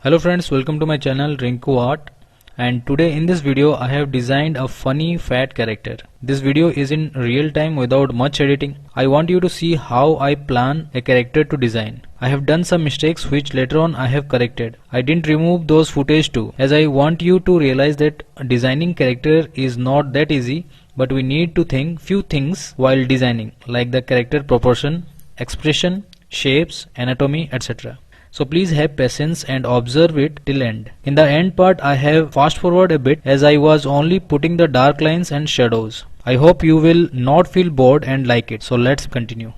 Hello friends, welcome to my channel Rinku Art, and today in this video I have designed a funny fat character. This video is in real time without much editing. I want you to see how I plan a character to design. I have done some mistakes which later on I have corrected. I didn't remove those footage too, as I want you to realize that designing character is not that easy, but we need to think few things while designing, like the character proportion, expression, shapes, anatomy, etc. So please have patience and observe it till end. In the end part I have fast forward a bit as I was only putting the dark lines and shadows. I hope you will not feel bored and like it. So let's continue.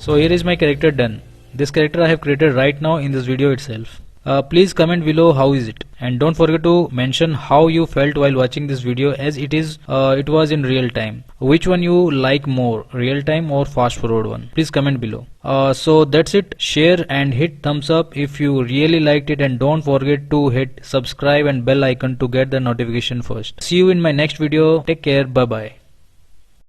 So here is my character done. This character I have created right now in this video itself. Please comment below how is it, and don't forget to mention how you felt while watching this video, as it was in real time. Which one you like more, real time or fast forward one? Please comment below. So that's it. Share and hit thumbs up if you really liked it, and don't forget to hit subscribe and bell icon to get the notification first. See you in my next video. Take care. Bye bye.